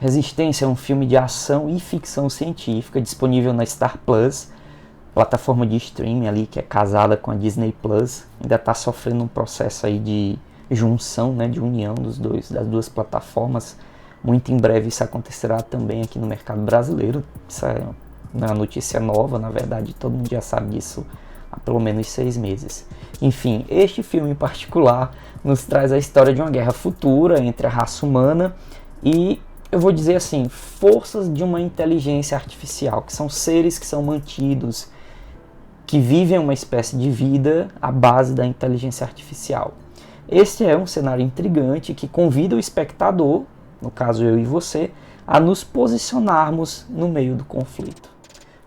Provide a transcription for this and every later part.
Resistência é um filme de ação e ficção científica disponível na Star Plus, plataforma de streaming ali que é casada com a Disney Plus. Ainda está sofrendo um processo aí de junção, né, de união das duas plataformas. Muito em breve isso acontecerá também aqui no mercado brasileiro. Isso é uma notícia nova, na verdade, todo mundo já sabe disso há pelo menos 6 meses. Enfim, este filme em particular nos traz a história de uma guerra futura entre a raça humana e, eu vou dizer assim, forças de uma inteligência artificial, que são seres que são mantidos, que vivem uma espécie de vida à base da inteligência artificial. Este é um cenário intrigante que convida o espectador, no caso eu e você, a nos posicionarmos no meio do conflito.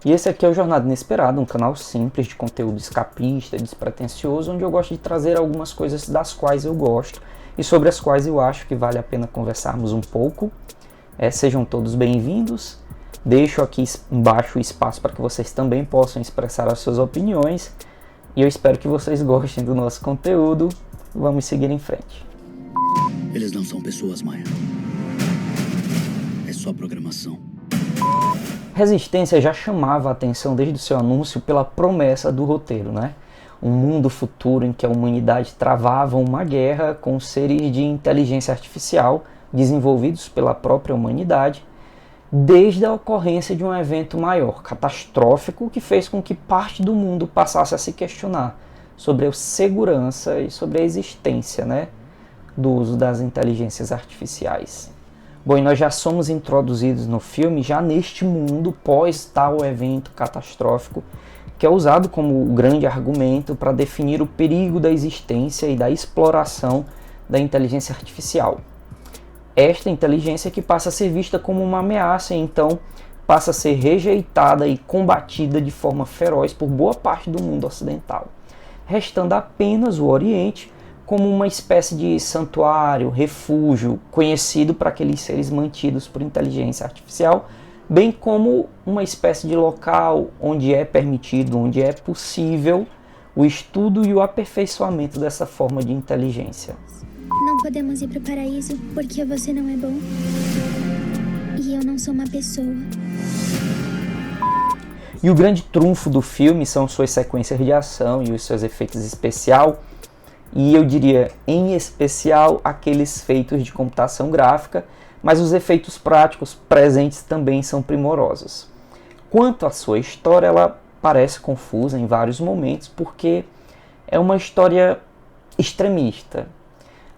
E esse aqui é o Jornada Inesperada, um canal simples de conteúdo escapista, despretensioso, onde eu gosto de trazer algumas coisas das quais eu gosto e sobre as quais eu acho que vale a pena conversarmos um pouco. Sejam todos bem-vindos. Deixo aqui embaixo o espaço para que vocês também possam expressar as suas opiniões. E eu espero que vocês gostem do nosso conteúdo. Vamos seguir em frente. Eles não são pessoas, Maia. É só programação. Resistência já chamava a atenção desde o seu anúncio pela promessa do roteiro, né? Um mundo futuro em que a humanidade travava uma guerra com seres de inteligência artificial desenvolvidos pela própria humanidade, desde a ocorrência de um evento maior, catastrófico, que fez com que parte do mundo passasse a se questionar sobre a segurança e sobre a existência, né, do uso das inteligências artificiais. Bom, e nós já somos introduzidos no filme já neste mundo pós tal evento catastrófico, que é usado como o grande argumento para definir o perigo da existência e da exploração da inteligência artificial. Esta inteligência que passa a ser vista como uma ameaça e então passa a ser rejeitada e combatida de forma feroz por boa parte do mundo ocidental, restando apenas o Oriente como uma espécie de santuário, refúgio, conhecido para aqueles seres mantidos por inteligência artificial, bem como uma espécie de local onde é permitido, onde é possível o estudo e o aperfeiçoamento dessa forma de inteligência. Não podemos ir para o paraíso porque você não é bom. E eu não sou uma pessoa. E o grande trunfo do filme são suas sequências de ação e os seus efeitos especiais. E eu diria, em especial, aqueles feitos de computação gráfica, mas os efeitos práticos presentes também são primorosos. Quanto à sua história, ela parece confusa em vários momentos, porque é uma história extremista,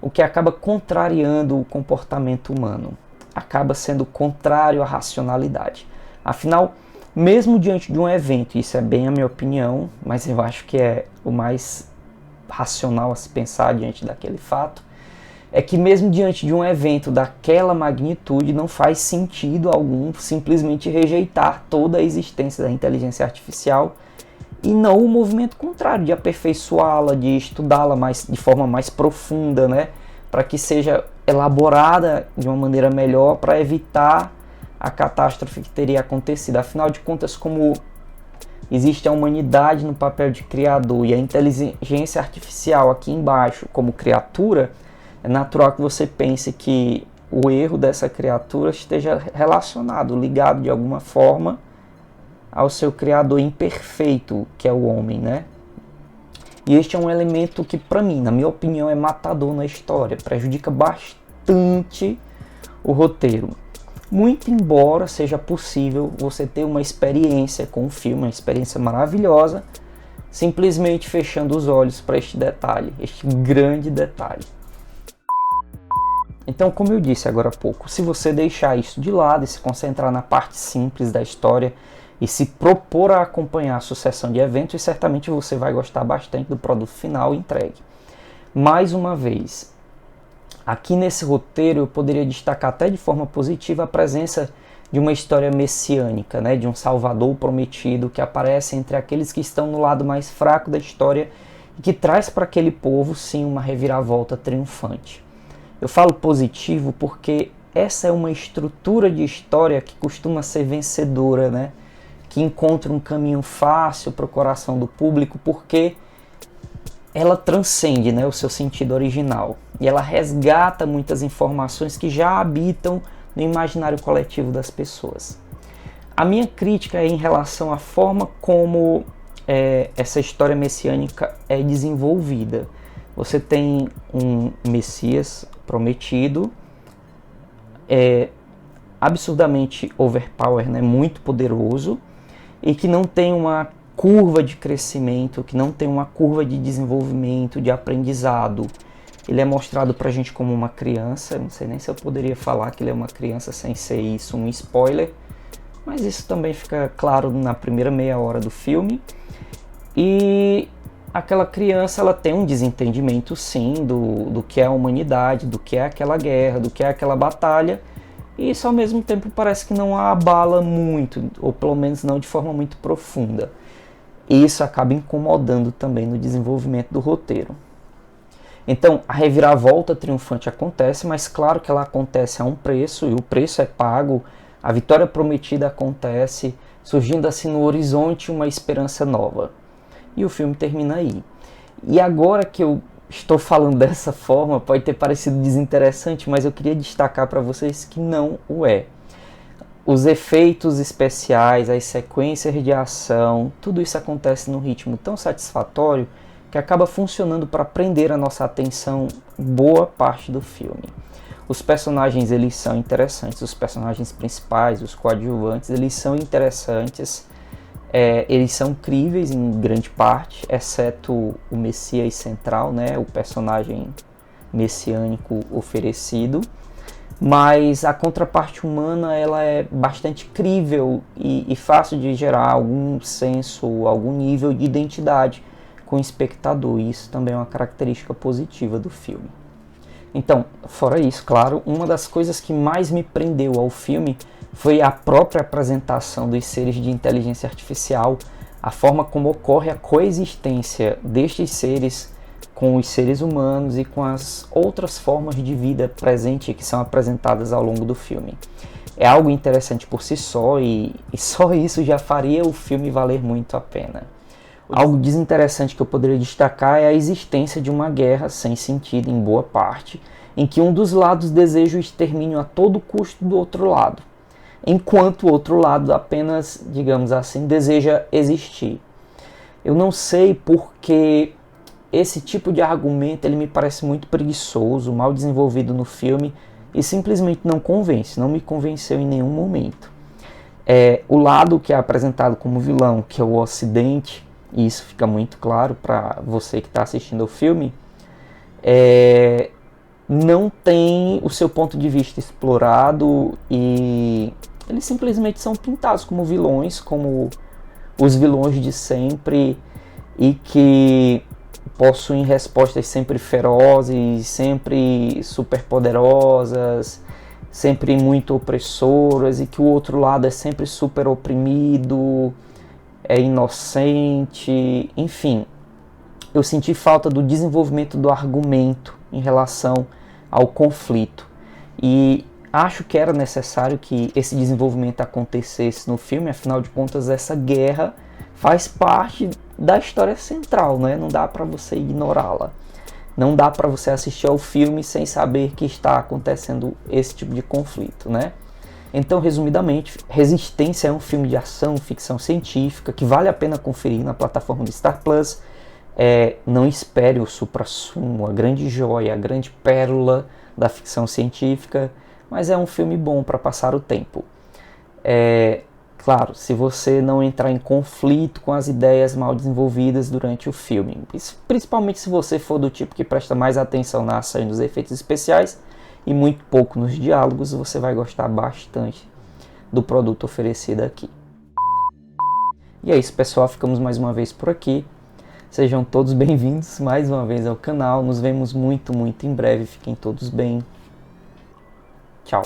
o que acaba contrariando o comportamento humano, acaba sendo contrário à racionalidade. Afinal, mesmo diante de um evento, isso é bem a minha opinião, mas eu acho que é o mais racional a se pensar diante daquele fato, é que mesmo diante de um evento daquela magnitude não faz sentido algum simplesmente rejeitar toda a existência da inteligência artificial e não o movimento contrário, de aperfeiçoá-la, de estudá-la de forma mais profunda, né, para que seja elaborada de uma maneira melhor para evitar a catástrofe que teria acontecido. Afinal de contas, como existe a humanidade no papel de criador e a inteligência artificial aqui embaixo como criatura, é natural que você pense que o erro dessa criatura esteja relacionado, ligado de alguma forma ao seu criador imperfeito, que é o homem, né? E este é um elemento que, para mim, na minha opinião, é matador na história, prejudica bastante o roteiro. Muito embora seja possível você ter uma experiência com o filme, uma experiência maravilhosa, simplesmente fechando os olhos para este detalhe, este grande detalhe. Então, como eu disse agora há pouco, se você deixar isso de lado e se concentrar na parte simples da história e se propor a acompanhar a sucessão de eventos, certamente você vai gostar bastante do produto final entregue. Mais uma vez, aqui nesse roteiro eu poderia destacar até de forma positiva a presença de uma história messiânica, né, de um salvador prometido que aparece entre aqueles que estão no lado mais fraco da história e que traz para aquele povo, sim, uma reviravolta triunfante. Eu falo positivo porque essa é uma estrutura de história que costuma ser vencedora, né? Que encontra um caminho fácil para o coração do público porque ela transcende, né, o seu sentido original e ela resgata muitas informações que já habitam no imaginário coletivo das pessoas. A minha crítica é em relação à forma como essa história messiânica é desenvolvida. Você tem um Messias prometido, absurdamente overpower, né, muito poderoso, e que não tem uma curva de crescimento, que não tem uma curva de desenvolvimento, de aprendizado. Ele é mostrado pra gente como uma criança, não sei nem se eu poderia falar que ele é uma criança sem ser isso um spoiler, mas isso também fica claro na primeira meia hora do filme. E aquela criança, ela tem um desentendimento sim do que é a humanidade, do que é aquela guerra, do que é aquela batalha, e isso ao mesmo tempo parece que não a abala muito, ou pelo menos não de forma muito profunda. E isso acaba incomodando também no desenvolvimento do roteiro. Então, a reviravolta triunfante acontece, mas claro que ela acontece a um preço, e o preço é pago. A vitória prometida acontece, surgindo assim no horizonte uma esperança nova. E o filme termina aí. E agora que eu estou falando dessa forma, pode ter parecido desinteressante, mas eu queria destacar para vocês que não o é. Os efeitos especiais, as sequências de ação, tudo isso acontece num ritmo tão satisfatório que acaba funcionando para prender a nossa atenção boa parte do filme. Os personagens, eles são interessantes, os personagens principais, os coadjuvantes, eles são interessantes, eles são críveis em grande parte, exceto o Messias central, né, o personagem messiânico oferecido, mas a contraparte humana, ela é bastante crível e fácil de gerar algum senso, algum nível de identidade com o espectador, e isso também é uma característica positiva do filme. Então, fora isso, claro, uma das coisas que mais me prendeu ao filme foi a própria apresentação dos seres de inteligência artificial, a forma como ocorre a coexistência destes seres com os seres humanos e com as outras formas de vida presente que são apresentadas ao longo do filme. É algo interessante por si só e só isso já faria o filme valer muito a pena. Algo desinteressante que eu poderia destacar é a existência de uma guerra sem sentido em boa parte, em que um dos lados deseja o extermínio a todo custo do outro lado, enquanto o outro lado apenas, digamos assim, deseja existir. Eu não sei porque esse tipo de argumento ele me parece muito preguiçoso, mal desenvolvido no filme e simplesmente não convence, não me convenceu em nenhum momento. O lado que é apresentado como vilão, que é o Ocidente, e isso fica muito claro para você que está assistindo ao filme, não tem o seu ponto de vista explorado e eles simplesmente são pintados como vilões, como os vilões de sempre e que possuem respostas sempre ferozes, sempre super poderosas, sempre muito opressoras e que o outro lado é sempre super oprimido, é inocente, enfim. Eu senti falta do desenvolvimento do argumento em relação ao conflito e acho que era necessário que esse desenvolvimento acontecesse no filme, afinal de contas essa guerra faz parte da história central, né? Não dá para você ignorá-la, não dá para você assistir ao filme sem saber que está acontecendo esse tipo de conflito, né? Então, resumidamente, Resistência é um filme de ação, ficção científica, que vale a pena conferir na plataforma do Star Plus. Não espere o suprassumo, a grande joia, a grande pérola da ficção científica, mas é um filme bom para passar o tempo. Claro, se você não entrar em conflito com as ideias mal desenvolvidas durante o filme, principalmente se você for do tipo que presta mais atenção na ação e nos efeitos especiais, e muito pouco nos diálogos, você vai gostar bastante do produto oferecido aqui. E é isso, pessoal, ficamos mais uma vez por aqui. Sejam todos bem-vindos mais uma vez ao canal. Nos vemos muito, muito em breve. Fiquem todos bem. Tchau.